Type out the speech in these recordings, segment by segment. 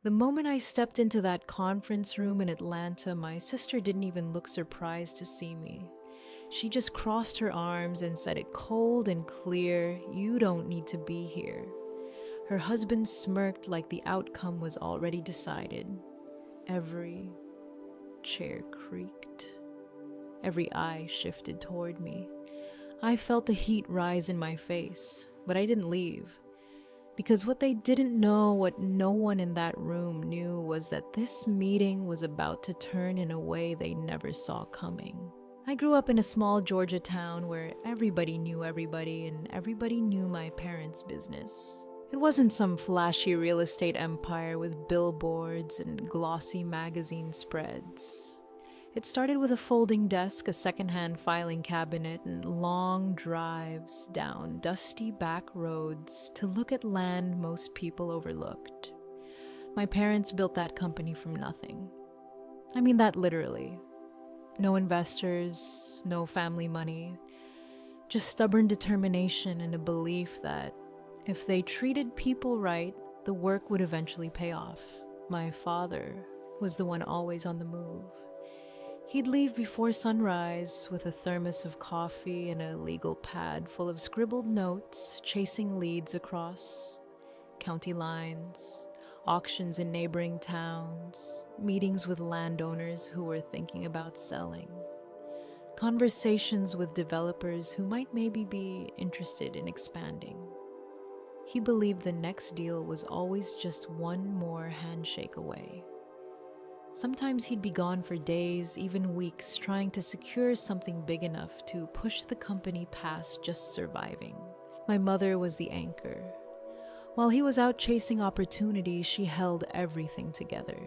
The moment I stepped into that conference room in Atlanta, my sister didn't even look surprised to see me. She just crossed her arms and said it cold and clear, "You don't need to be here." Her husband smirked like the outcome was already decided. Every chair creaked. Every eye shifted toward me. I felt the heat rise in my face, but I didn't leave. Because what they didn't know, what no one in that room knew, was that this meeting was about to turn in a way they never saw coming. I grew up in a small Georgia town where everybody knew everybody and everybody knew my parents' business. It wasn't some flashy real estate empire with billboards and glossy magazine spreads. It started with a folding desk, a secondhand filing cabinet, and long drives down dusty back roads to look at land most people overlooked. My parents built that company from nothing. I mean that literally. No investors, no family money, just stubborn determination and a belief that if they treated people right, the work would eventually pay off. My father was the one always on the move. He'd leave before sunrise with a thermos of coffee and a legal pad full of scribbled notes, chasing leads across county lines, auctions in neighboring towns, meetings with landowners who were thinking about selling, conversations with developers who might maybe be interested in expanding. He believed the next deal was always just one more handshake away. Sometimes he'd be gone for days, even weeks, trying to secure something big enough to push the company past just surviving. My mother was the anchor. While he was out chasing opportunity, she held everything together.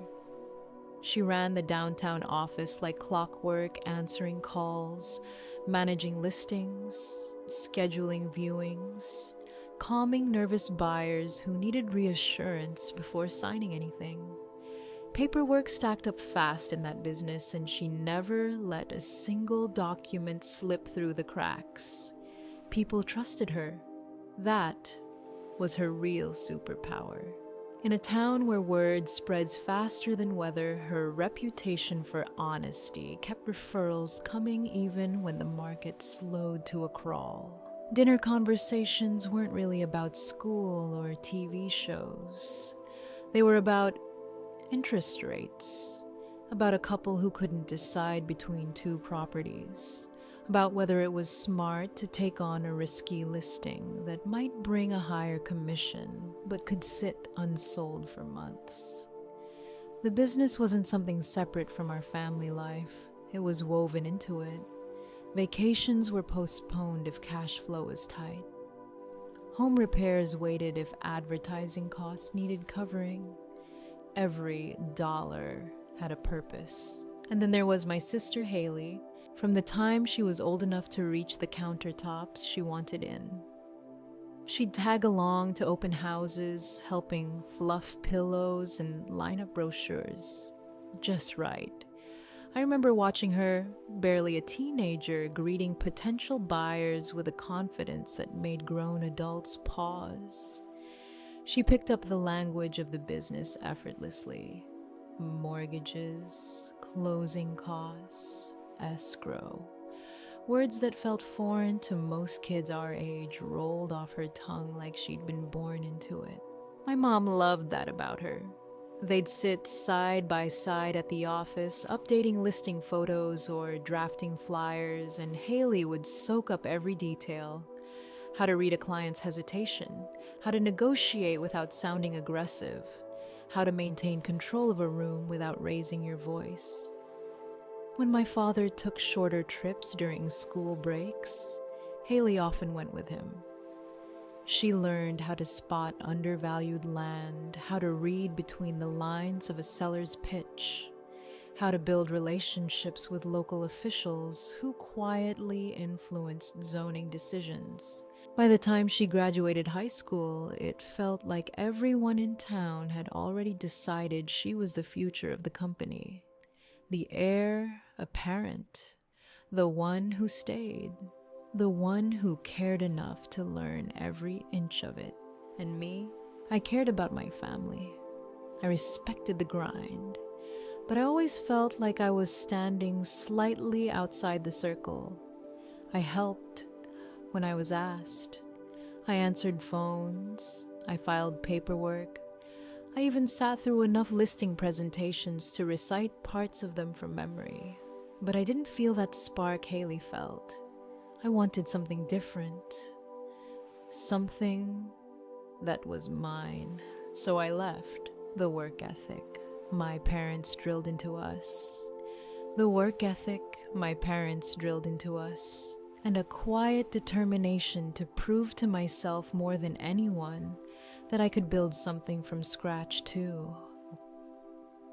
She ran the downtown office like clockwork, answering calls, managing listings, scheduling viewings, calming nervous buyers who needed reassurance before signing anything. Paperwork stacked up fast in that business, and she never let a single document slip through the cracks. People trusted her. That was her real superpower. In a town where word spreads faster than weather, her reputation for honesty kept referrals coming even when the market slowed to a crawl. Dinner conversations weren't really about school or TV shows. They were about interest rates, about a couple who couldn't decide between two properties, about whether it was smart to take on a risky listing that might bring a higher commission but could sit unsold for months. The business wasn't something separate from our family life. It was woven into it. Vacations were postponed if cash flow was tight. Home repairs waited if advertising costs needed covering. Every dollar had a purpose. And then there was my sister Haley. From the time she was old enough to reach the countertops, she wanted in. She'd tag along to open houses, helping fluff pillows and line up brochures. Just right. I remember watching her, barely a teenager, greeting potential buyers with a confidence that made grown adults pause. She picked up the language of the business effortlessly. Mortgages, closing costs, escrow. Words that felt foreign to most kids our age rolled off her tongue like she'd been born into it. My mom loved that about her. They'd sit side by side at the office, updating listing photos or drafting flyers, and Haley would soak up every detail. How to read a client's hesitation, how to negotiate without sounding aggressive, how to maintain control of a room without raising your voice. When my father took shorter trips during school breaks, Haley often went with him. She learned how to spot undervalued land, how to read between the lines of a seller's pitch, how to build relationships with local officials who quietly influenced zoning decisions. By the time she graduated high school, it felt like everyone in town had already decided she was the future of the company. The heir apparent, the one who stayed, the one who cared enough to learn every inch of it. And me, I cared about my family. I respected the grind, but I always felt like I was standing slightly outside the circle. I helped when I was asked. I answered phones. I filed paperwork. I even sat through enough listing presentations to recite parts of them from memory. But I didn't feel that spark Haley felt. I wanted something different. Something that was mine. So I left. The work ethic my parents drilled into us. The work ethic my parents drilled into us. And a quiet determination to prove to myself more than anyone that I could build something from scratch too.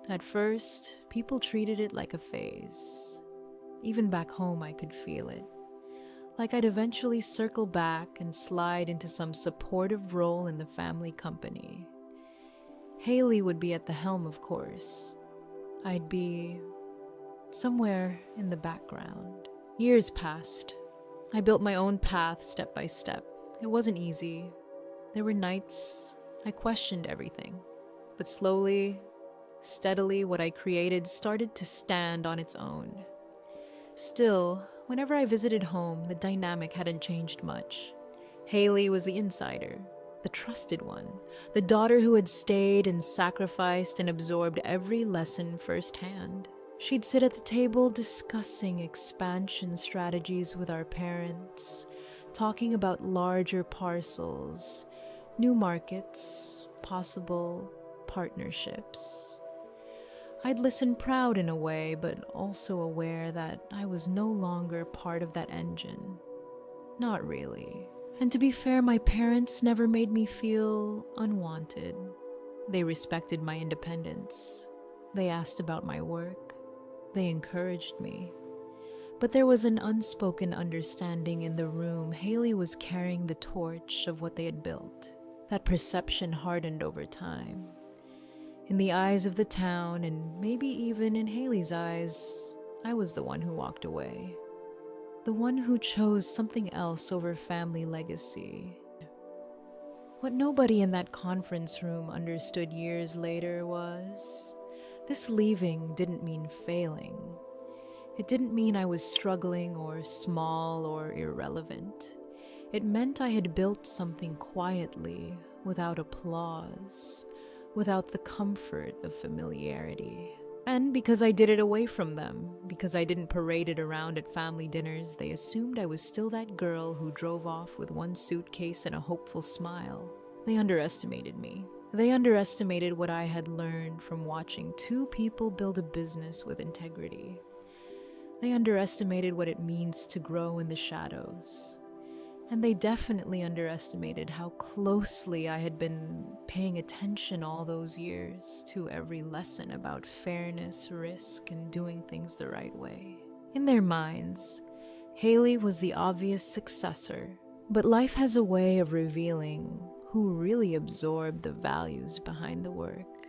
At first, people treated it like a phase. Even back home, I could feel it. Like I'd eventually circle back and slide into some supportive role in the family company. Haley would be at the helm, of course. I'd be somewhere in the background. Years passed. I built my own path step by step. It wasn't easy. There were nights I questioned everything. But slowly, steadily, what I created started to stand on its own. Still, whenever I visited home, the dynamic hadn't changed much. Haley was the insider, the trusted one, the daughter who had stayed and sacrificed and absorbed every lesson firsthand. She'd sit at the table discussing expansion strategies with our parents, talking about larger parcels, new markets, possible partnerships. I'd listen proud in a way, but also aware that I was no longer part of that engine. Not really. And to be fair, my parents never made me feel unwanted. They respected my independence. They asked about my work. They encouraged me. But there was an unspoken understanding in the room. Haley was carrying the torch of what they had built. That perception hardened over time. In the eyes of the town, and maybe even in Haley's eyes, I was the one who walked away. The one who chose something else over family legacy. What nobody in that conference room understood years later was, this leaving didn't mean failing. It didn't mean I was struggling or small or irrelevant. It meant I had built something quietly, without applause, without the comfort of familiarity. And because I did it away from them, because I didn't parade it around at family dinners, they assumed I was still that girl who drove off with one suitcase and a hopeful smile. They underestimated me. They underestimated what I had learned from watching two people build a business with integrity. They underestimated what it means to grow in the shadows. And they definitely underestimated how closely I had been paying attention all those years to every lesson about fairness, risk, and doing things the right way. In their minds, Haley was the obvious successor, but life has a way of revealing who really absorbed the values behind the work,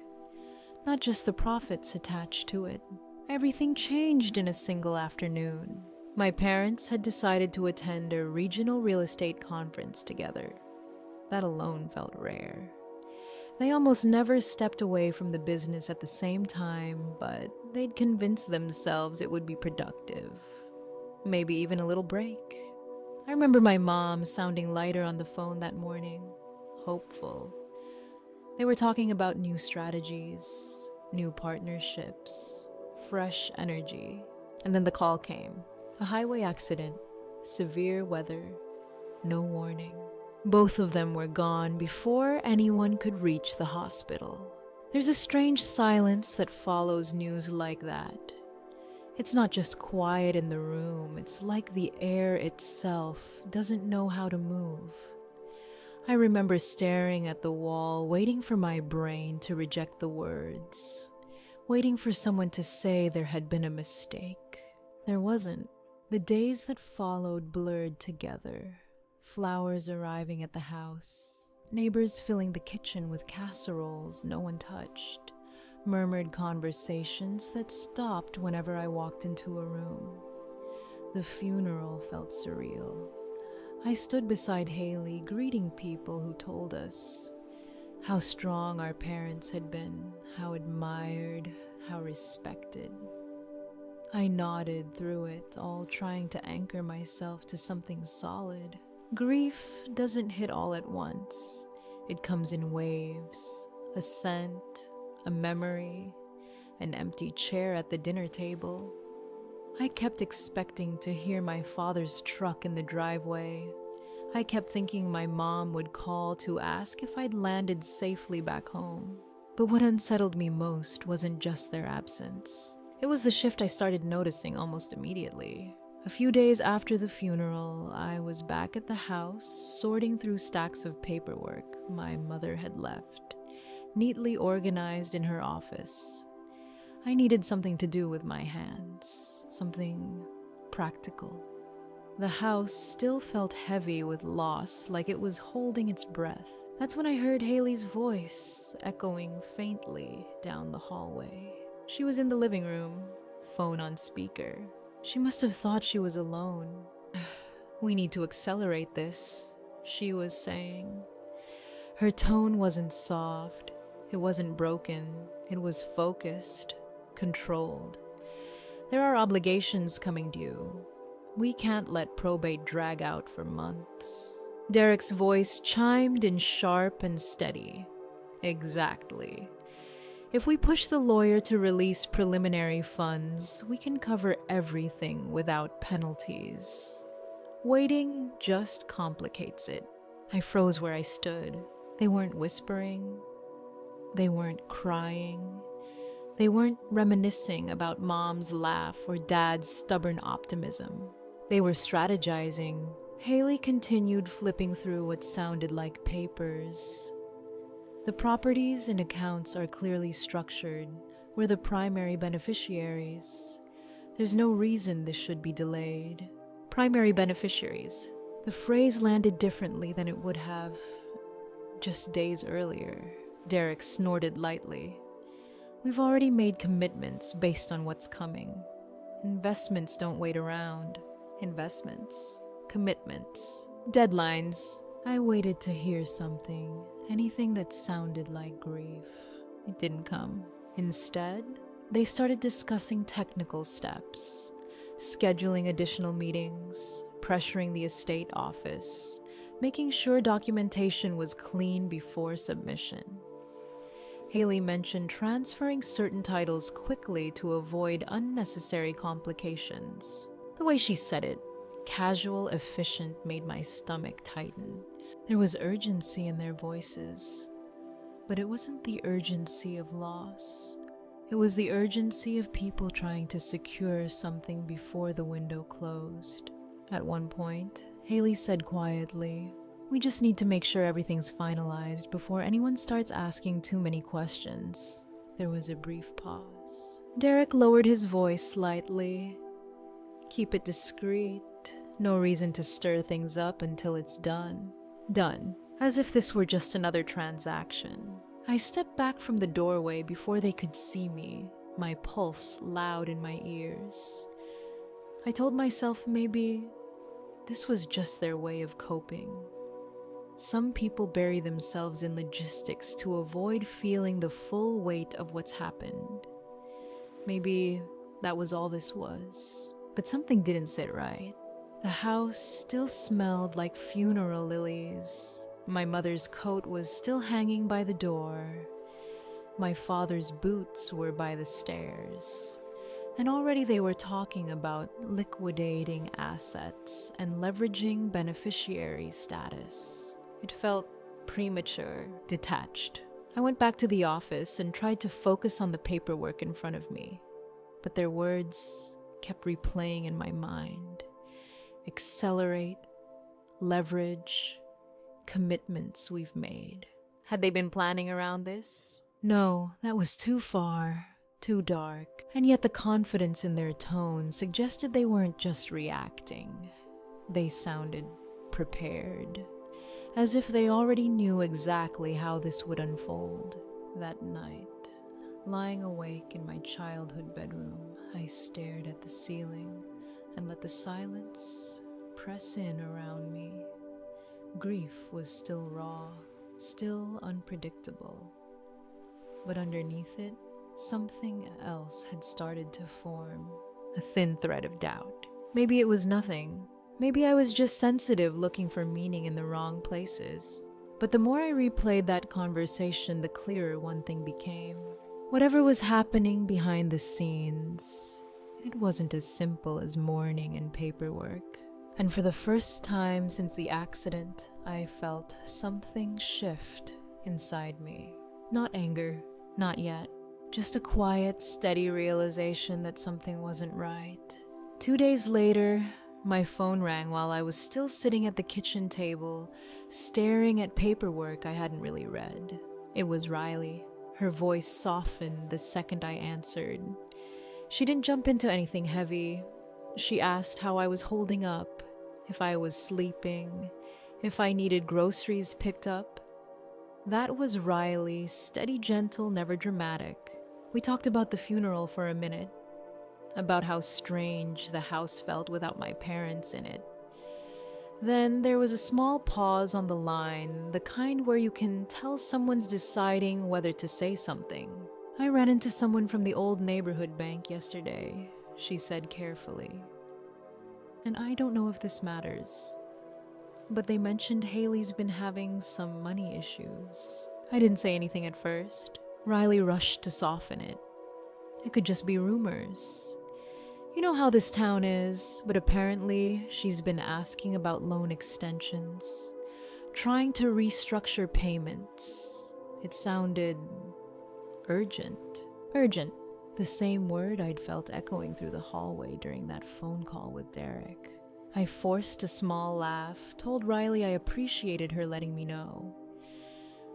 not just the profits attached to it. Everything changed in a single afternoon. My parents had decided to attend a regional real estate conference together. That alone felt rare. They almost never stepped away from the business at the same time, but they'd convinced themselves it would be productive. Maybe even a little break. I remember my mom sounding lighter on the phone that morning, hopeful. They were talking about new strategies, new partnerships, fresh energy. And then the call came. A highway accident, severe weather, no warning. Both of them were gone before anyone could reach the hospital. There's a strange silence that follows news like that. It's not just quiet in the room, it's like the air itself doesn't know how to move. I remember staring at the wall, waiting for my brain to reject the words, waiting for someone to say there had been a mistake. There wasn't. The days that followed blurred together, flowers arriving at the house, neighbors filling the kitchen with casseroles no one touched, murmured conversations that stopped whenever I walked into a room. The funeral felt surreal. I stood beside Haley, greeting people who told us how strong our parents had been, how admired, how respected. I nodded through it, all trying to anchor myself to something solid. Grief doesn't hit all at once. It comes in waves, a scent, a memory, an empty chair at the dinner table. I kept expecting to hear my father's truck in the driveway. I kept thinking my mom would call to ask if I'd landed safely back home. But what unsettled me most wasn't just their absence. It was the shift I started noticing almost immediately. A few days after the funeral, I was back at the house, sorting through stacks of paperwork my mother had left, neatly organized in her office. I needed something to do with my hands, something practical. The house still felt heavy with loss, like it was holding its breath. That's when I heard Haley's voice echoing faintly down the hallway. She was in the living room, phone on speaker. She must have thought she was alone. "We need to accelerate this," she was saying. Her tone wasn't soft, it wasn't broken, it was focused, controlled. "There are obligations coming due. We can't let probate drag out for months." Derek's voice chimed in sharp and steady. "Exactly. If we push the lawyer to release preliminary funds, we can cover everything without penalties. Waiting just complicates it." I froze where I stood. They weren't whispering. They weren't crying. They weren't reminiscing about mom's laugh or dad's stubborn optimism. They were strategizing. Haley continued flipping through what sounded like papers. "The properties and accounts are clearly structured. We're the primary beneficiaries. There's no reason this should be delayed." Primary beneficiaries. The phrase landed differently than it would have just days earlier. Derek snorted lightly. "We've already made commitments based on what's coming. Investments don't wait around." Investments. Commitments. Deadlines. I waited to hear something. Anything that sounded like grief. It didn't come. Instead, they started discussing technical steps, scheduling additional meetings, pressuring the estate office, making sure documentation was clean before submission. Haley mentioned transferring certain titles quickly to avoid unnecessary complications. The way she said it, casual, efficient, made my stomach tighten. There was urgency in their voices, but it wasn't the urgency of loss. It was the urgency of people trying to secure something before the window closed. At one point, Haley said quietly, "We just need to make sure everything's finalized before anyone starts asking too many questions." There was a brief pause. Derek lowered his voice slightly. "Keep it discreet. No reason to stir things up until it's done." Done. As if this were just another transaction. I stepped back from the doorway before they could see me, my pulse loud in my ears. I told myself maybe this was just their way of coping. Some people bury themselves in logistics to avoid feeling the full weight of what's happened. Maybe that was all this was. But something didn't sit right. The house still smelled like funeral lilies. My mother's coat was still hanging by the door. My father's boots were by the stairs. And already they were talking about liquidating assets and leveraging beneficiary status. It felt premature, detached. I went back to the office and tried to focus on the paperwork in front of me. But their words kept replaying in my mind. Accelerate, leverage, commitments we've made. Had they been planning around this? No, that was too far, too dark. And yet the confidence in their tone suggested they weren't just reacting. They sounded prepared, as if they already knew exactly how this would unfold. That night, lying awake in my childhood bedroom, I stared at the ceiling and let the silence press in around me. Grief was still raw, still unpredictable. But underneath it, something else had started to form, a thin thread of doubt. Maybe it was nothing. Maybe I was just sensitive, looking for meaning in the wrong places. But the more I replayed that conversation, the clearer one thing became. Whatever was happening behind the scenes, it wasn't as simple as mourning and paperwork. And for the first time since the accident, I felt something shift inside me. Not anger, not yet. Just a quiet, steady realization that something wasn't right. 2 days later, my phone rang while I was still sitting at the kitchen table, staring at paperwork I hadn't really read. It was Riley. Her voice softened the second I answered. She didn't jump into anything heavy. She asked how I was holding up, if I was sleeping, if I needed groceries picked up. That was Riley, steady, gentle, never dramatic. We talked about the funeral for a minute, about how strange the house felt without my parents in it. Then there was a small pause on the line, the kind where you can tell someone's deciding whether to say something. I ran into someone from the old neighborhood bank yesterday, she said carefully. And I don't know if this matters, but they mentioned Haley's been having some money issues. I didn't say anything at first. Riley rushed to soften it. It could just be rumors. You know how this town is, but apparently she's been asking about loan extensions, trying to restructure payments. It sounded urgent. Urgent. The same word I'd felt echoing through the hallway during that phone call with Derek. I forced a small laugh, told Riley I appreciated her letting me know.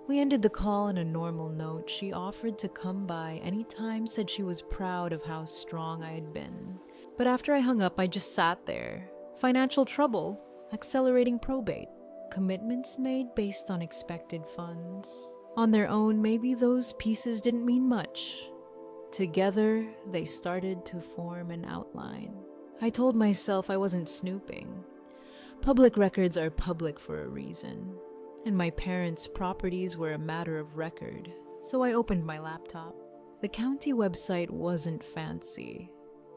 We ended the call on a normal note. She offered to come by anytime, said she was proud of how strong I had been. But after I hung up, I just sat there. Financial trouble, accelerating probate, commitments made based on expected funds. On their own, maybe those pieces didn't mean much. Together, they started to form an outline. I told myself I wasn't snooping. Public records are public for a reason, and my parents' properties were a matter of record, so I opened my laptop. The county website wasn't fancy,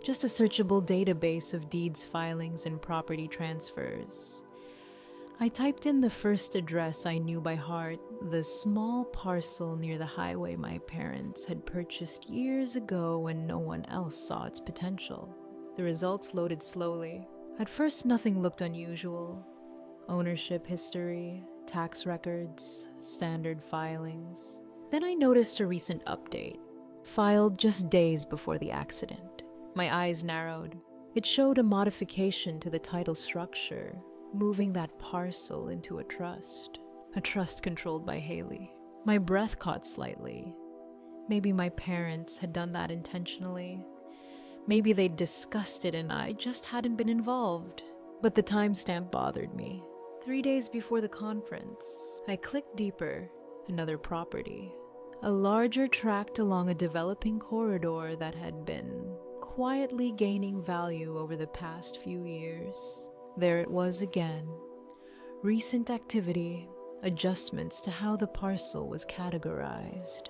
just a searchable database of deeds filings and property transfers. I typed in the first address I knew by heart, the small parcel near the highway my parents had purchased years ago when no one else saw its potential. The results loaded slowly. At first, nothing looked unusual. Ownership history, tax records, standard filings. Then I noticed a recent update, filed just days before the accident. My eyes narrowed. It showed a modification to the title structure, moving that parcel into a trust controlled by Haley. My breath caught slightly. Maybe my parents had done that intentionally. Maybe they'd discussed it and I just hadn't been involved. But the timestamp bothered me. 3 days before the conference, I clicked deeper. Another property. A larger tract along a developing corridor that had been quietly gaining value over the past few years. There it was again. Recent activity, adjustments to how the parcel was categorized.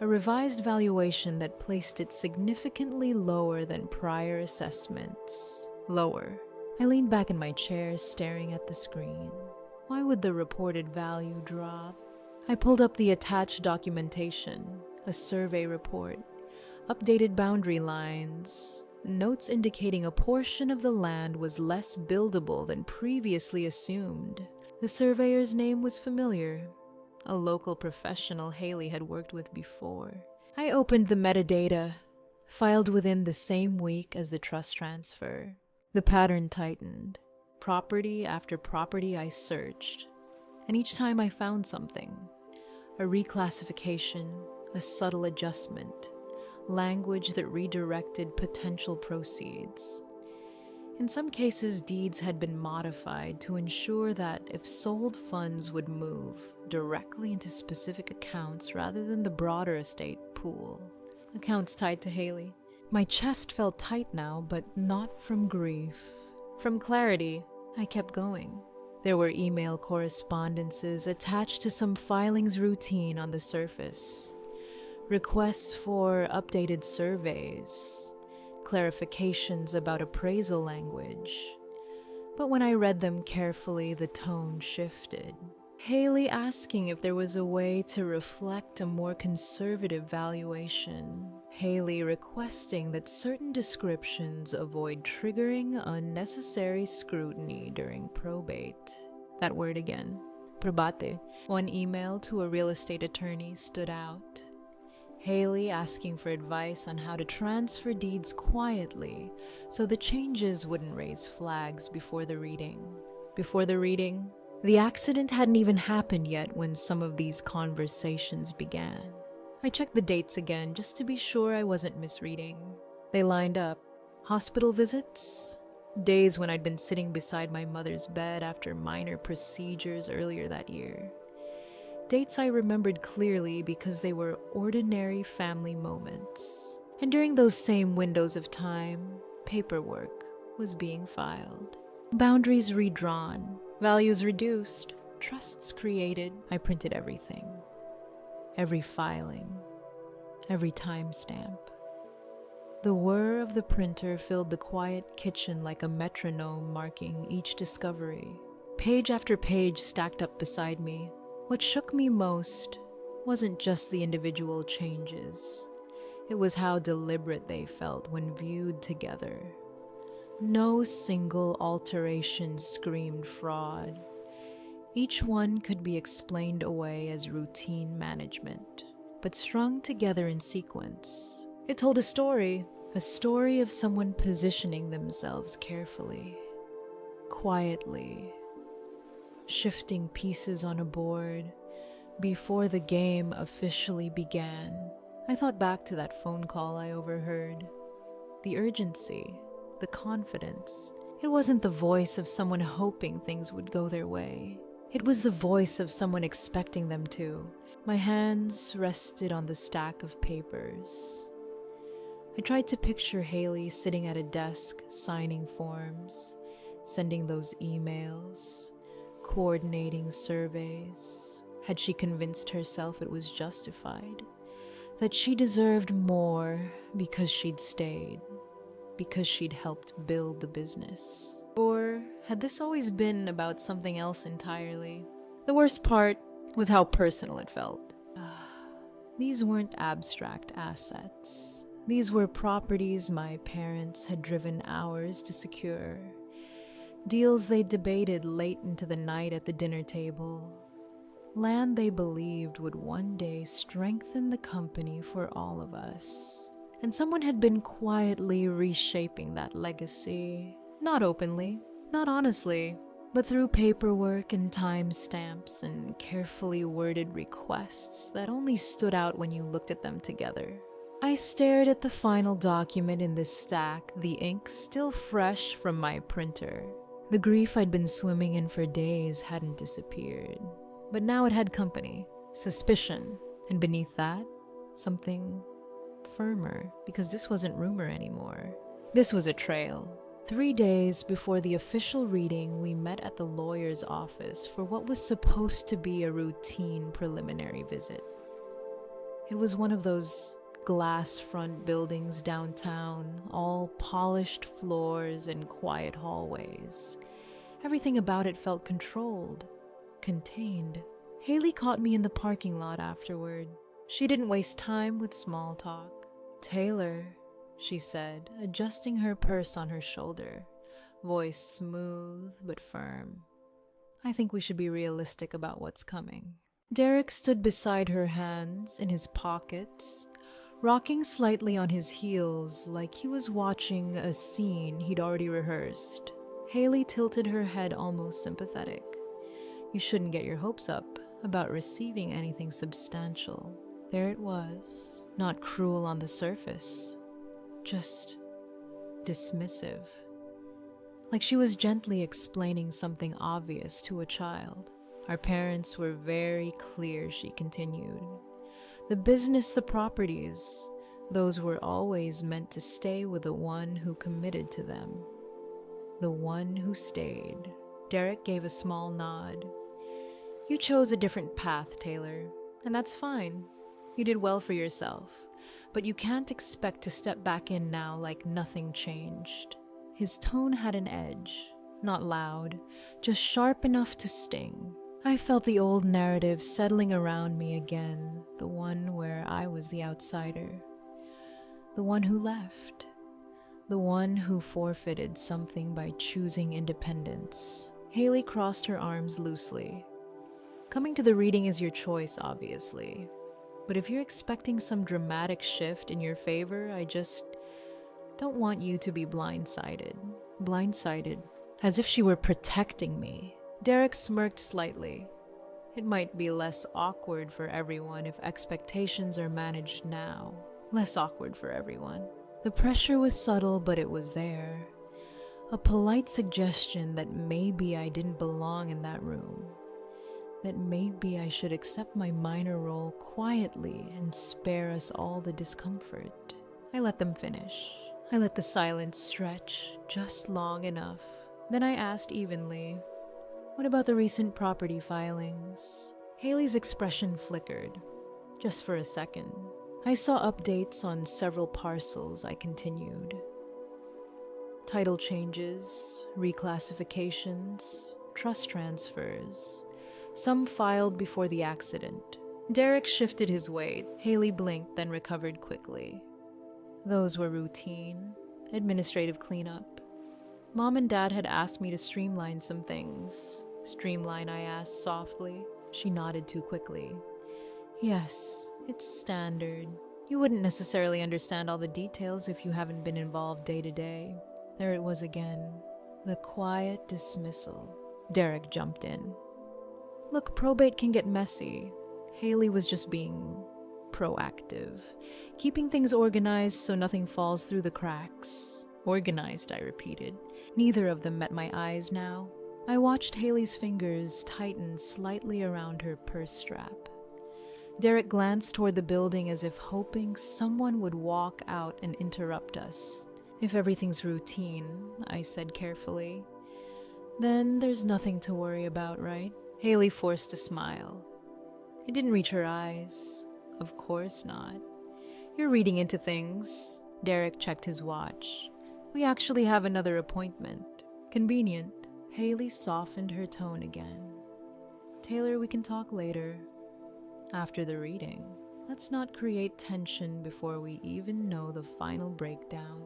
A revised valuation that placed it significantly lower than prior assessments. Lower. I leaned back in my chair, staring at the screen. Why would the reported value drop? I pulled up the attached documentation, a survey report, updated boundary lines, notes indicating a portion of the land was less buildable than previously assumed. The surveyor's name was familiar, a local professional Haley had worked with before. I opened the metadata, filed within the same week as the trust transfer. The pattern tightened. Property after property I searched, and each time I found something. A reclassification, a subtle adjustment, language that redirected potential proceeds. In some cases, deeds had been modified to ensure that if sold, funds would move directly into specific accounts rather than the broader estate pool. Accounts tied to Haley. My chest felt tight now, but not from grief. From clarity, I kept going. There were email correspondences attached to some filings routine on the surface, requests for updated surveys, clarifications about appraisal language. But when I read them carefully, the tone shifted. Haley asking if there was a way to reflect a more conservative valuation. Haley requesting that certain descriptions avoid triggering unnecessary scrutiny during probate. That word again, probate. One email to a real estate attorney stood out. Haley asking for advice on how to transfer deeds quietly so the changes wouldn't raise flags before the reading. Before the reading, the accident hadn't even happened yet when some of these conversations began. I checked the dates again just to be sure I wasn't misreading. They lined up. Hospital visits, days when I'd been sitting beside my mother's bed after minor procedures earlier that year. Dates I remembered clearly because they were ordinary family moments. And during those same windows of time, paperwork was being filed. Boundaries redrawn, values reduced, trusts created. I printed everything. Every filing, every timestamp. The whir of the printer filled the quiet kitchen like a metronome marking each discovery. Page after page stacked up beside me. What shook me most wasn't just the individual changes. It was how deliberate they felt when viewed together. No single alteration screamed fraud. Each one could be explained away as routine management, but strung together in sequence. It told a story of someone positioning themselves carefully, quietly, shifting pieces on a board before the game officially began. I thought back to that phone call I overheard. The urgency, the confidence. It wasn't the voice of someone hoping things would go their way. It was the voice of someone expecting them to. My hands rested on the stack of papers. I tried to picture Haley sitting at a desk, signing forms, sending those emails, coordinating surveys. Had she convinced herself it was justified? That she deserved more because she'd stayed, because she'd helped build the business? Or had this always been about something else entirely? The worst part was how personal it felt. These weren't abstract assets. These were properties my parents had driven hours to secure. Deals they debated late into the night at the dinner table. Land they believed would one day strengthen the company for all of us. And someone had been quietly reshaping that legacy. Not openly, not honestly, but through paperwork and timestamps and carefully worded requests that only stood out when you looked at them together. I stared at the final document in the stack, the ink still fresh from my printer. The grief I'd been swimming in for days hadn't disappeared. But now it had company, suspicion, and beneath that, something firmer, because this wasn't rumor anymore. This was a trail. 3 days before the official reading, we met at the lawyer's office for what was supposed to be a routine preliminary visit. It was one of those glass front buildings downtown, all polished floors and quiet hallways. Everything about it felt controlled, contained. Haley caught me in the parking lot afterward. She didn't waste time with small talk. "Taylor," she said, adjusting her purse on her shoulder, voice smooth but firm. "I think we should be realistic about what's coming." Derek stood beside her, hands in his pockets, rocking slightly on his heels like he was watching a scene he'd already rehearsed. Haley tilted her head, almost sympathetic. "You shouldn't get your hopes up about receiving anything substantial." There it was, not cruel on the surface, just dismissive. Like she was gently explaining something obvious to a child. "Our parents were very clear," she continued. "The business, the properties, those were always meant to stay with the one who committed to them. The one who stayed." Derek gave a small nod. You chose a different path, Taylor, and that's fine. You did well for yourself, but you can't expect to step back in now like nothing changed. His tone had an edge, not loud, just sharp enough to sting. I felt the old narrative settling around me again, the one where I was the outsider, the one who left, the one who forfeited something by choosing independence. Haley crossed her arms loosely. Coming to the reading is your choice, obviously. But if you're expecting some dramatic shift in your favor, I just don't want you to be blindsided. Blindsided, as if she were protecting me. Derek smirked slightly. It might be less awkward for everyone if expectations are managed now. Less awkward for everyone. The pressure was subtle, but it was there. A polite suggestion that maybe I didn't belong in that room. That maybe I should accept my minor role quietly and spare us all the discomfort. I let them finish. I let the silence stretch just long enough. Then I asked evenly, what about the recent property filings? Haley's expression flickered, just for a second. I saw updates on several parcels. I continued. Title changes, reclassifications, trust transfers. Some filed before the accident. Derek shifted his weight. Haley blinked, then recovered quickly. Those were routine, administrative cleanup. Mom and Dad had asked me to streamline some things. Streamline, I asked softly. She nodded too quickly. Yes, it's standard. You wouldn't necessarily understand all the details if you haven't been involved day to day. There it was again, the quiet dismissal. Derek jumped in. Look, probate can get messy. Haley was just being proactive, keeping things organized so nothing falls through the cracks. Organized, I repeated. Neither of them met my eyes now. I watched Haley's fingers tighten slightly around her purse strap. Derek glanced toward the building as if hoping someone would walk out and interrupt us. If everything's routine, I said carefully, then there's nothing to worry about, right? Haley forced a smile. It didn't reach her eyes. Of course not. You're reading into things. Derek checked his watch. We actually have another appointment. Convenient. Haley softened her tone again. Taylor, we can talk later. After the reading. Let's not create tension before we even know the final breakdown.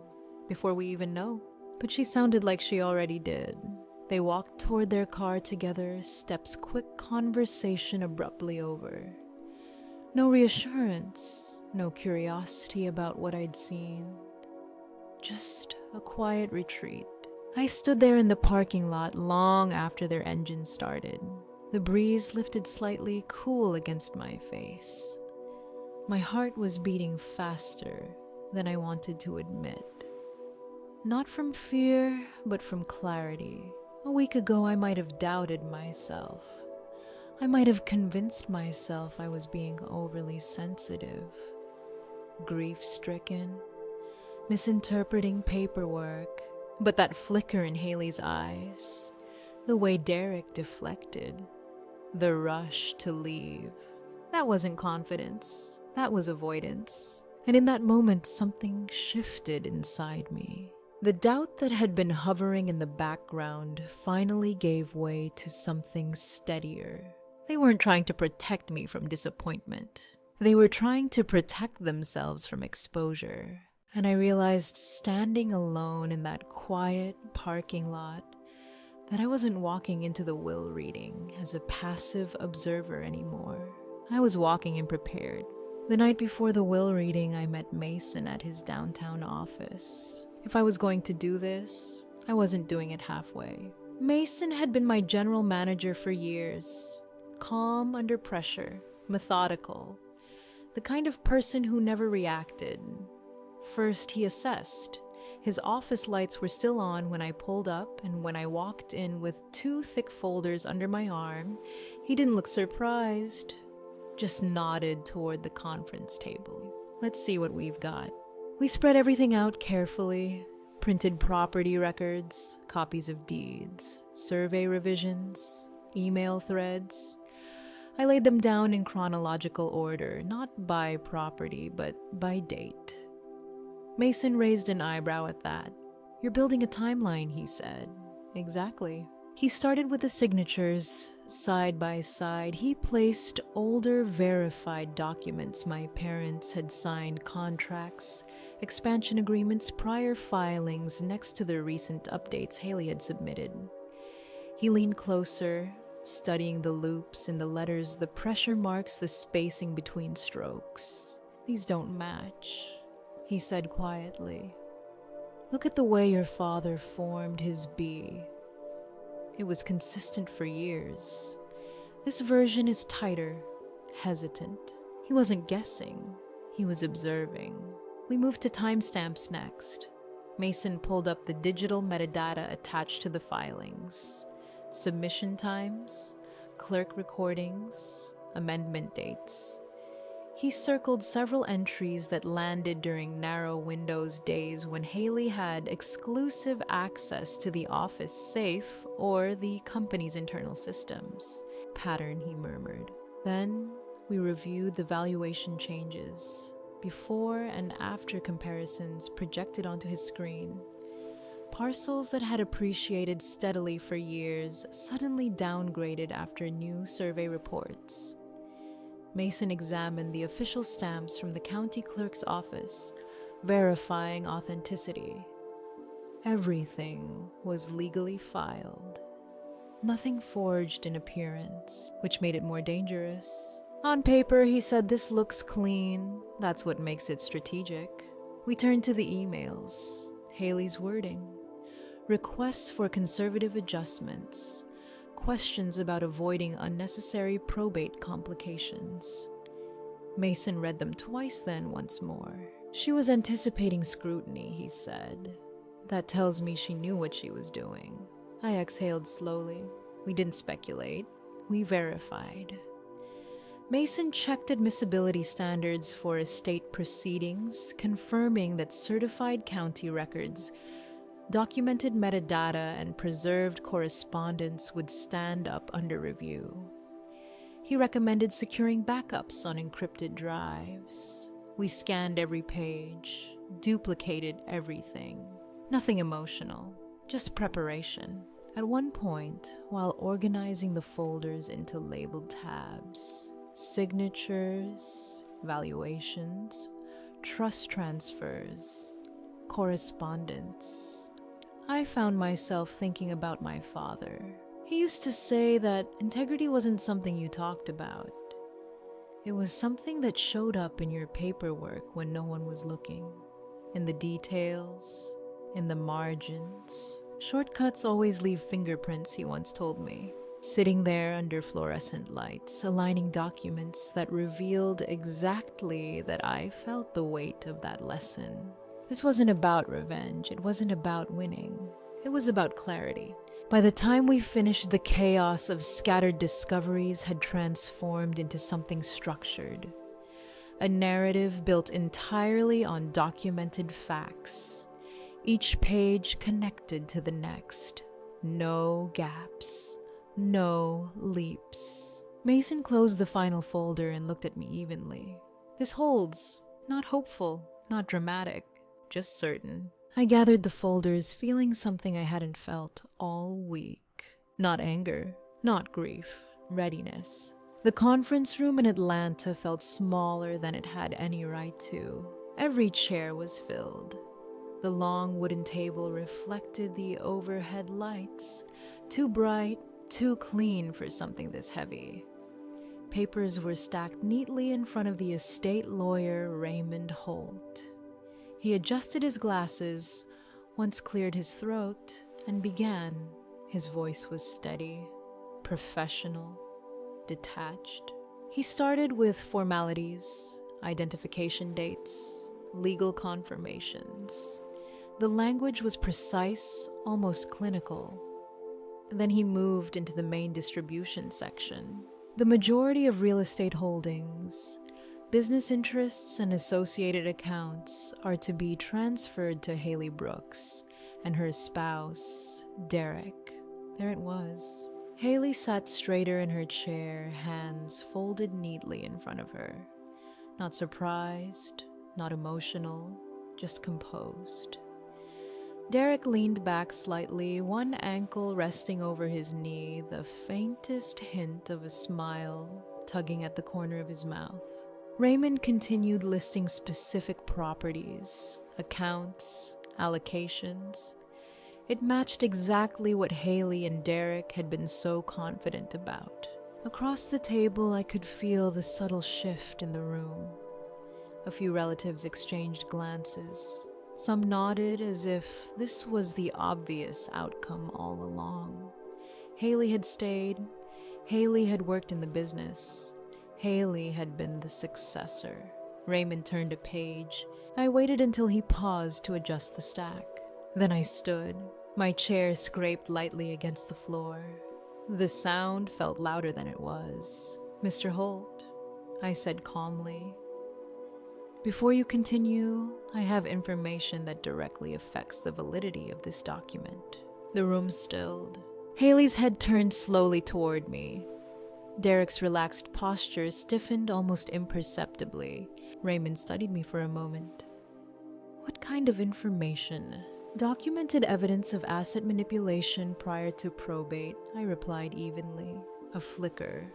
Before we even know. But she sounded like she already did. They walked toward their car together, steps quick conversation abruptly over. No reassurance, no curiosity about what I'd seen. Just a quiet retreat. I stood there in the parking lot long after their engine started. The breeze lifted slightly, cool against my face. My heart was beating faster than I wanted to admit. Not from fear, but from clarity. A week ago, I might have doubted myself. I might have convinced myself I was being overly sensitive, grief-stricken, misinterpreting paperwork. But that flicker in Haley's eyes, the way Derek deflected, the rush to leave, that wasn't confidence, that was avoidance. And in that moment, something shifted inside me. The doubt that had been hovering in the background finally gave way to something steadier. They weren't trying to protect me from disappointment. They were trying to protect themselves from exposure. And I realized, standing alone in that quiet parking lot, that I wasn't walking into the will reading as a passive observer anymore. I was walking in prepared. The night before the will reading, I met Mason at his downtown office. If I was going to do this, I wasn't doing it halfway. Mason had been my general manager for years. Calm under pressure, methodical. The kind of person who never reacted. First, he assessed. His office lights were still on when I pulled up, and when I walked in with 2 thick folders under my arm, he didn't look surprised, just nodded toward the conference table. Let's see what we've got. We spread everything out carefully, Printed property records, copies of deeds, survey revisions, email threads. I laid them down in chronological order, not by property, but by date. Mason raised an eyebrow at that. "You're building a timeline," he said. "Exactly." He started with the signatures. Side by side, he placed older verified documents my parents had signed, contracts, expansion agreements, prior filings next to the recent updates Haley had submitted. He leaned closer, studying the loops in the letters, the pressure marks, the spacing between strokes. "These don't match," he said quietly. "Look at the way your father formed his B. It was consistent for years. This version is tighter, hesitant. He wasn't guessing, he was observing." We moved to timestamps next. Mason pulled up the digital metadata attached to the filings. Submission times, clerk recordings, amendment dates. He circled several entries that landed during narrow windows days when Haley had exclusive access to the office safe or the company's internal systems. "Pattern," he murmured. Then we reviewed the valuation changes, before and after comparisons projected onto his screen. Parcels that had appreciated steadily for years suddenly downgraded after new survey reports. Mason examined the official stamps from the county clerk's office, verifying authenticity. Everything was legally filed. Nothing forged in appearance, which made it more dangerous. "On paper," he said, "this looks clean. That's what makes it strategic." We turned to the emails. Haley's wording. Requests for conservative adjustments. Questions about avoiding unnecessary probate complications. Mason read them twice, then once more. "She was anticipating scrutiny," he said. "That tells me she knew what she was doing." I exhaled slowly. We didn't speculate. We verified. Mason checked admissibility standards for estate proceedings, confirming that certified county records, documented metadata, and preserved correspondence would stand up under review. He recommended securing backups on encrypted drives. We scanned every page, duplicated everything. Nothing emotional, just preparation. At one point, while organizing the folders into labeled tabs, signatures, valuations, trust transfers, correspondence, I found myself thinking about my father. He used to say that integrity wasn't something you talked about. It was something that showed up in your paperwork when no one was looking. In the details, in the margins. Shortcuts always leave fingerprints, he once told me. Sitting there under fluorescent lights, aligning documents that revealed exactly that I felt the weight of that lesson. This wasn't about revenge. It wasn't about winning. It was about clarity. By the time we finished, the chaos of scattered discoveries had transformed into something structured. A narrative built entirely on documented facts. Each page connected to the next. No gaps. No leaps. Mason closed the final folder and looked at me evenly. "This holds. Not hopeful, not dramatic. Just certain." I gathered the folders, feeling something I hadn't felt all week. Not anger, not grief, readiness. The conference room in Atlanta felt smaller than it had any right to. Every chair was filled. The long wooden table reflected the overhead lights, too bright, too clean for something this heavy. Papers were stacked neatly in front of the estate lawyer Raymond Holt. He adjusted his glasses, once cleared his throat, and began. His voice was steady, professional, detached. He started with formalities, identification dates, legal confirmations. The language was precise, almost clinical. Then he moved into the main distribution section. The majority of real estate holdings, business interests, and associated accounts are to be transferred to Haley Brooks and her spouse, Derek. There it was. Haley sat straighter in her chair, hands folded neatly in front of her. Not surprised, not emotional, just composed. Derek leaned back slightly, one ankle resting over his knee, the faintest hint of a smile tugging at the corner of his mouth. Raymond continued listing specific properties, accounts, allocations. It matched exactly what Haley and Derek had been so confident about. Across the table, I could feel the subtle shift in the room. A few relatives exchanged glances. Some nodded as if this was the obvious outcome all along. Haley had stayed. Haley had worked in the business. Haley had been the successor. Raymond turned a page. I waited until he paused to adjust the stack. Then I stood. My chair scraped lightly against the floor. The sound felt louder than it was. "Mr. Holt," I said calmly. "Before you continue, I have information that directly affects the validity of this document." The room stilled. Haley's head turned slowly toward me. Derek's relaxed posture stiffened almost imperceptibly. Raymond studied me for a moment. "What kind of information?" "Documented evidence of asset manipulation prior to probate," I replied evenly. A flicker.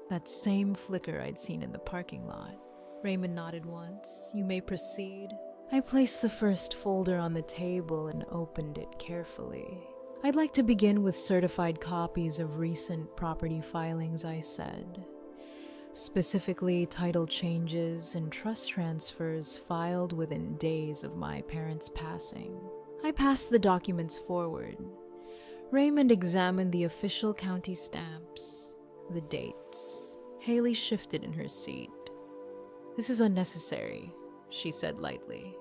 That same flicker I'd seen in the parking lot. Raymond nodded once. "You may proceed." I placed the first folder on the table and opened it carefully. "I'd like to begin with certified copies of recent property filings," I said. "Specifically, title changes and trust transfers filed within days of my parents' passing." I passed the documents forward. Raymond examined the official county stamps, the dates. Haley shifted in her seat. "This is unnecessary," she said lightly.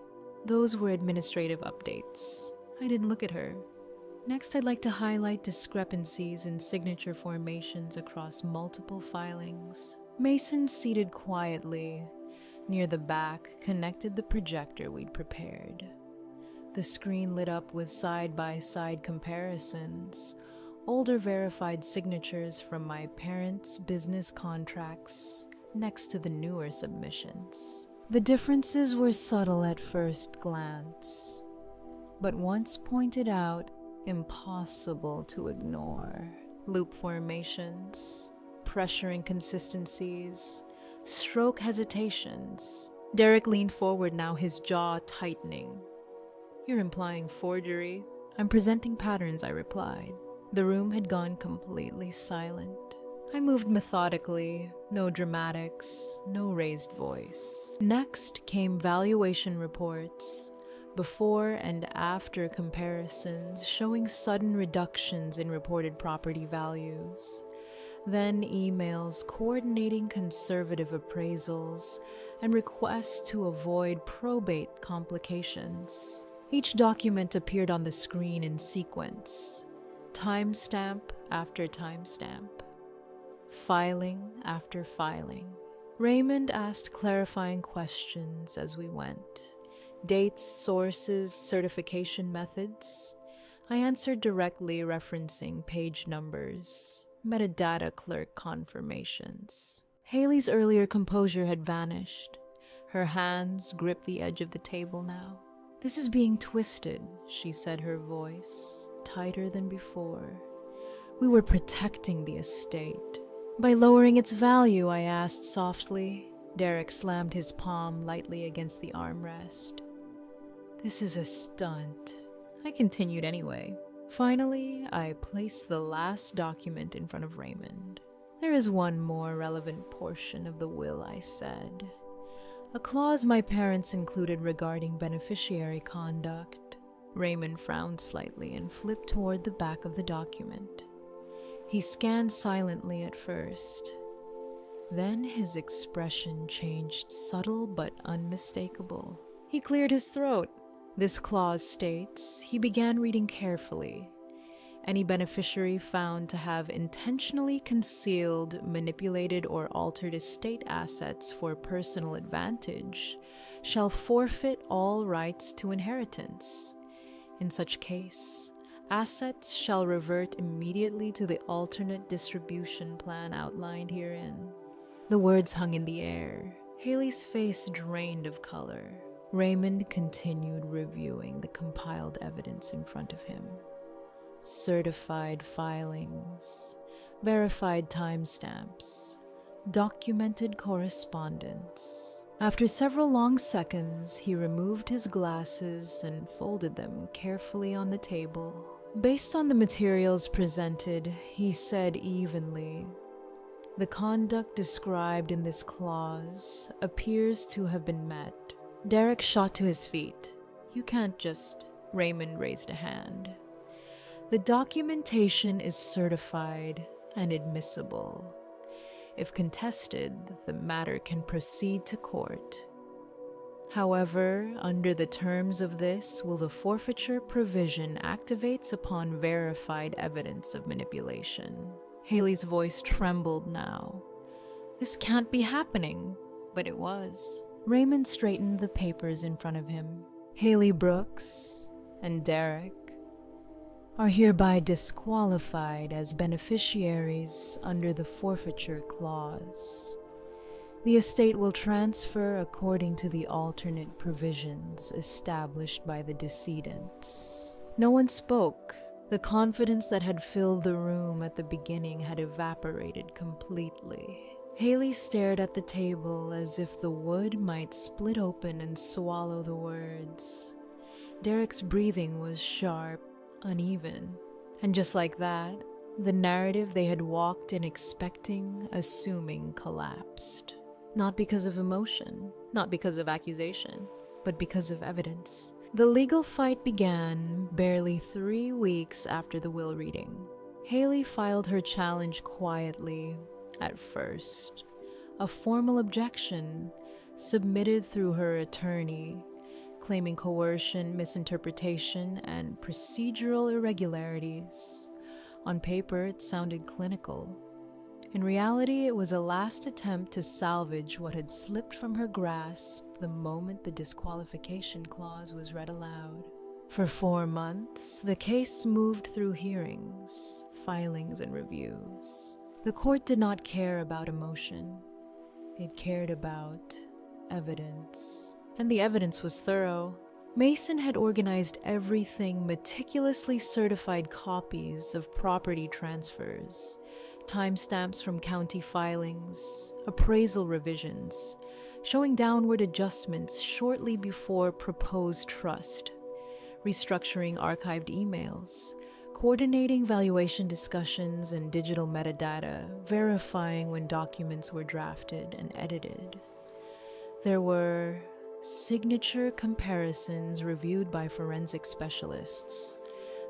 "Those were administrative updates." I didn't look at her. "Next, I'd like to highlight discrepancies in signature formations across multiple filings." Mason, seated quietly near the back, connected the projector we'd prepared. The screen lit up with side-by-side comparisons, older verified signatures from my parents' business contracts next to the newer submissions. The differences were subtle at first glance, but once pointed out, impossible to ignore. Loop formations, pressure inconsistencies, stroke hesitations. Derek leaned forward now, his jaw tightening. "You're implying forgery?" "I'm presenting patterns," I replied. The room had gone completely silent. I moved methodically, no dramatics, no raised voice. Next came valuation reports, before and after comparisons showing sudden reductions in reported property values. Then emails coordinating conservative appraisals and requests to avoid probate complications. Each document appeared on the screen in sequence, timestamp after timestamp, filing after filing. Raymond asked clarifying questions as we went. Dates, sources, certification methods. I answered directly, referencing page numbers, metadata clerk confirmations. Haley's earlier composure had vanished. Her hands gripped the edge of the table now. "This is being twisted," she said, her voice tighter than before. "We were protecting the estate." "By lowering its value?" I asked softly. Derek slammed his palm lightly against the armrest. "This is a stunt." I continued anyway. Finally, I placed the last document in front of Raymond. "There is one more relevant portion of the will," I said. "A clause my parents included regarding beneficiary conduct." Raymond frowned slightly and flipped toward the back of the document. He scanned silently at first. Then his expression changed, subtle but unmistakable. He cleared his throat. "This clause states," he began reading carefully, "any beneficiary found to have intentionally concealed, manipulated, or altered estate assets for personal advantage shall forfeit all rights to inheritance. In such case, assets shall revert immediately to the alternate distribution plan outlined herein. The words hung in the air. Haley's face drained of color. Raymond continued reviewing the compiled evidence in front of him. Certified filings, verified timestamps, documented correspondence. After several long seconds, he removed his glasses and folded them carefully on the table. Based on the materials presented, he said evenly, "The conduct described in this clause appears to have been met." Derek shot to his feet. "You can't just..." Raymond raised a hand. "The documentation is certified and admissible. If contested, the matter can proceed to court. However, under the terms of this, will the forfeiture provision activates upon verified evidence of manipulation." Haley's voice trembled now. "This can't be happening." But it was. Raymond straightened the papers in front of him. "Haley Brooks and Derek are hereby disqualified as beneficiaries under the forfeiture clause. The estate will transfer according to the alternate provisions established by the decedents." No one spoke. The confidence that had filled the room at the beginning had evaporated completely. Haley stared at the table as if the wood might split open and swallow the words. Derek's breathing was sharp, uneven, and just like that, the narrative they had walked in expecting, assuming, collapsed. Not because of emotion, not because of accusation, but because of evidence. The legal fight began barely 3 weeks after the will reading. Haley filed her challenge quietly at first, a formal objection submitted through her attorney, claiming coercion, misinterpretation, and procedural irregularities. On paper, it sounded clinical. In reality, it was a last attempt to salvage what had slipped from her grasp the moment the disqualification clause was read aloud. For 4 months, the case moved through hearings, filings, and reviews. The court did not care about emotion. It cared about evidence. And the evidence was thorough. Mason had organized everything: meticulously certified copies of property transfers, timestamps from county filings, appraisal revisions, showing downward adjustments shortly before proposed trust, restructuring archived emails, coordinating valuation discussions and digital metadata, verifying when documents were drafted and edited. There were signature comparisons reviewed by forensic specialists.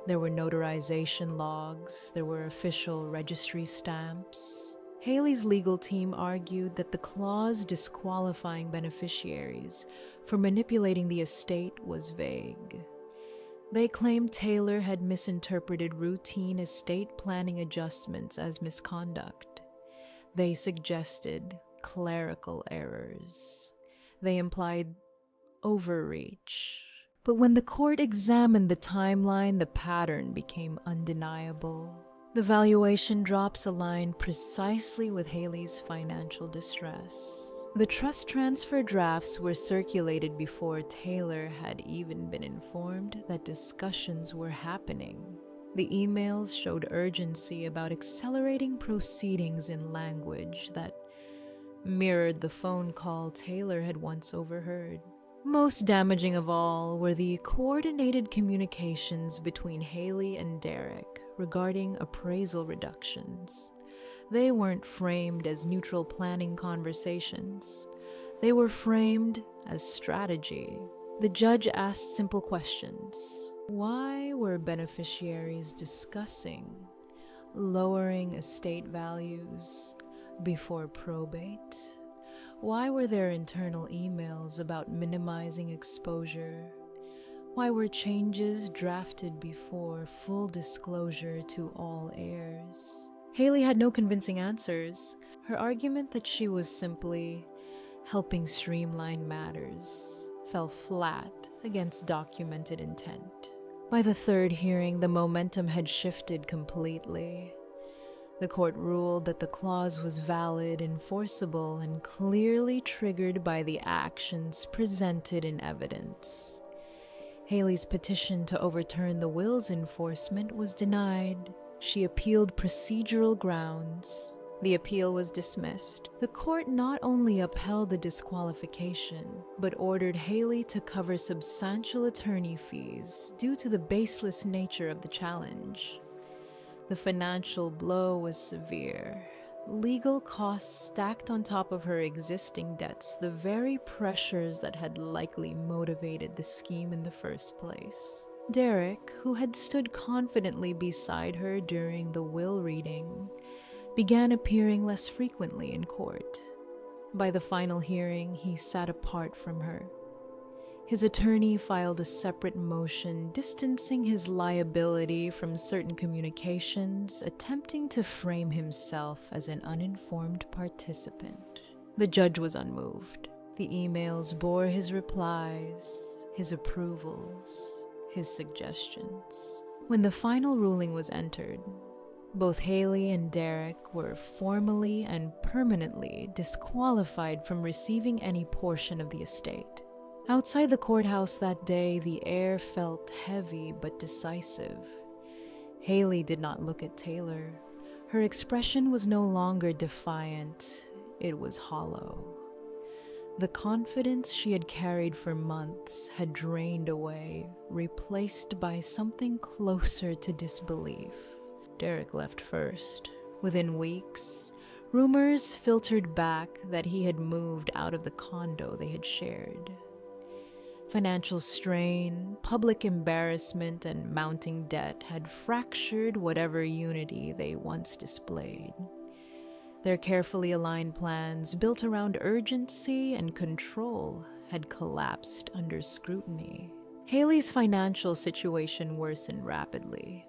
There were notarization logs. There were official registry stamps. Haley's legal team argued that the clause disqualifying beneficiaries for manipulating the estate was vague. They claimed Taylor had misinterpreted routine estate planning adjustments as misconduct. They suggested clerical errors. They implied overreach. But when the court examined the timeline, the pattern became undeniable. The valuation drops aligned precisely with Haley's financial distress. The trust transfer drafts were circulated before Taylor had even been informed that discussions were happening. The emails showed urgency about accelerating proceedings in language that mirrored the phone call Taylor had once overheard. Most damaging of all were the coordinated communications between Haley and Derek regarding appraisal reductions. They weren't framed as neutral planning conversations. They were framed as strategy. The judge asked simple questions. Why were beneficiaries discussing lowering estate values before probate? Why were there internal emails about minimizing exposure? Why were changes drafted before full disclosure to all heirs? Haley had no convincing answers. Her argument that she was simply helping streamline matters fell flat against documented intent. By the third hearing, the momentum had shifted completely. The court ruled that the clause was valid, enforceable, and clearly triggered by the actions presented in evidence. Haley's petition to overturn the will's enforcement was denied. She appealed procedural grounds. The appeal was dismissed. The court not only upheld the disqualification, but ordered Haley to cover substantial attorney fees due to the baseless nature of the challenge. The financial blow was severe. Legal costs stacked on top of her existing debts, the very pressures that had likely motivated the scheme in the first place. Derek, who had stood confidently beside her during the will reading, began appearing less frequently in court. By the final hearing, he sat apart from her. His attorney filed a separate motion distancing his liability from certain communications, attempting to frame himself as an uninformed participant. The judge was unmoved. The emails bore his replies, his approvals, his suggestions. When the final ruling was entered, both Haley and Derek were formally and permanently disqualified from receiving any portion of the estate. Outside the courthouse that day, the air felt heavy but decisive. Haley did not look at Taylor. Her expression was no longer defiant, it was hollow. The confidence she had carried for months had drained away, replaced by something closer to disbelief. Derek left first. Within weeks, rumors filtered back that he had moved out of the condo they had shared. Financial strain, public embarrassment, and mounting debt had fractured whatever unity they once displayed. Their carefully aligned plans, built around urgency and control, had collapsed under scrutiny. Haley's financial situation worsened rapidly.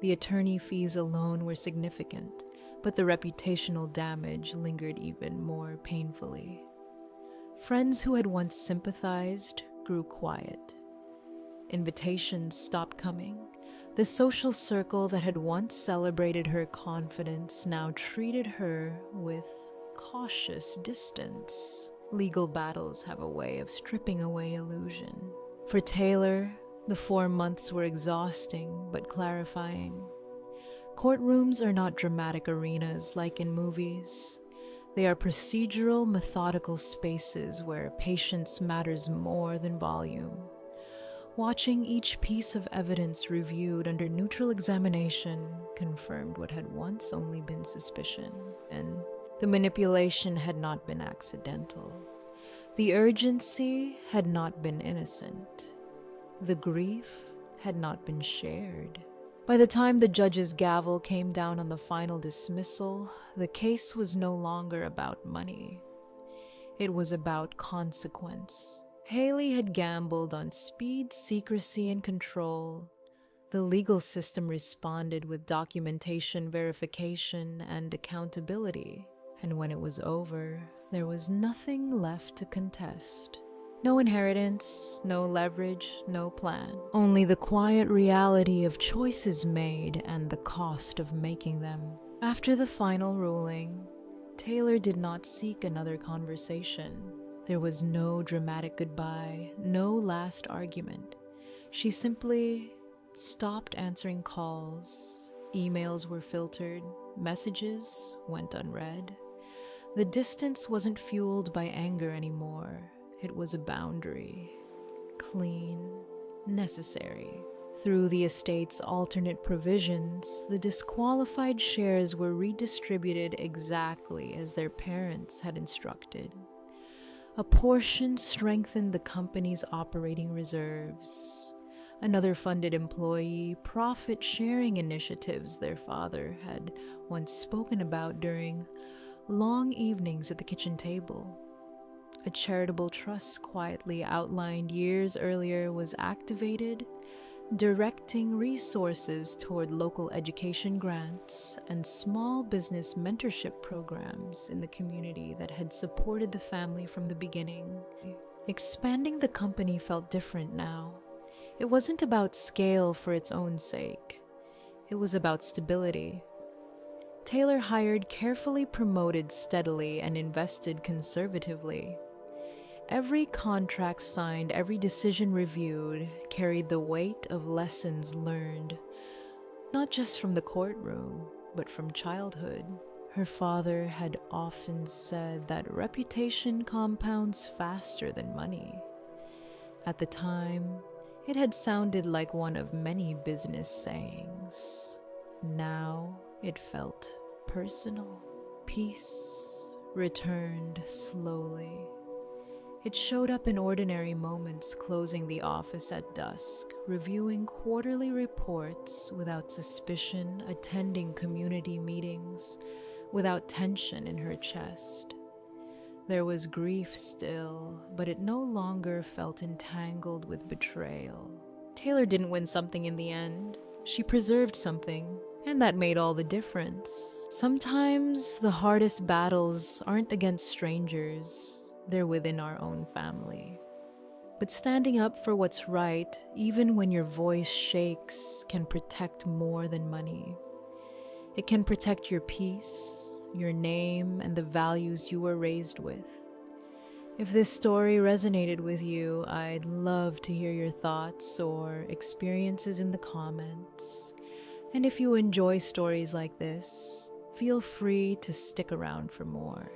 The attorney fees alone were significant, but the reputational damage lingered even more painfully. Friends who had once sympathized grew quiet. Invitations stopped coming. The social circle that had once celebrated her confidence now treated her with cautious distance. Legal battles have a way of stripping away illusion. For Taylor, the 4 months were exhausting but clarifying. Courtrooms are not dramatic arenas like in movies. They are procedural, methodical spaces where patience matters more than volume. Watching each piece of evidence reviewed under neutral examination confirmed what had once only been suspicion, and the manipulation had not been accidental. The urgency had not been innocent. The grief had not been shared. By the time the judge's gavel came down on the final dismissal, the case was no longer about money. It was about consequence. Haley had gambled on speed, secrecy, and control. The legal system responded with documentation, verification, and accountability. And when it was over, there was nothing left to contest. No inheritance, no leverage, no plan. Only the quiet reality of choices made and the cost of making them. After the final ruling, Taylor did not seek another conversation. There was no dramatic goodbye, no last argument. She simply stopped answering calls. Emails were filtered. Messages went unread. The distance wasn't fueled by anger anymore. It was a boundary, clean, necessary. Through the estate's alternate provisions, the disqualified shares were redistributed exactly as their parents had instructed. A portion strengthened the company's operating reserves. Another funded employee profit-sharing initiatives their father had once spoken about during long evenings at the kitchen table. A charitable trust quietly outlined years earlier was activated, directing resources toward local education grants and small business mentorship programs in the community that had supported the family from the beginning. Expanding the company felt different now. It wasn't about scale for its own sake. It was about stability. Taylor hired carefully, promoted steadily, and invested conservatively. Every contract signed, every decision reviewed, carried the weight of lessons learned, not just from the courtroom, but from childhood. Her father had often said that reputation compounds faster than money. At the time, it had sounded like one of many business sayings. Now it felt personal. Peace returned slowly. It showed up in ordinary moments, closing the office at dusk, reviewing quarterly reports without suspicion, attending community meetings without tension in her chest. There was grief still, but it no longer felt entangled with betrayal. Taylor didn't win something in the end. She preserved something, and that made all the difference. Sometimes the hardest battles aren't against strangers, they're within our own family. But standing up for what's right, even when your voice shakes, can protect more than money. It can protect your peace, your name, and the values you were raised with. If this story resonated with you, I'd love to hear your thoughts or experiences in the comments. And if you enjoy stories like this, feel free to stick around for more.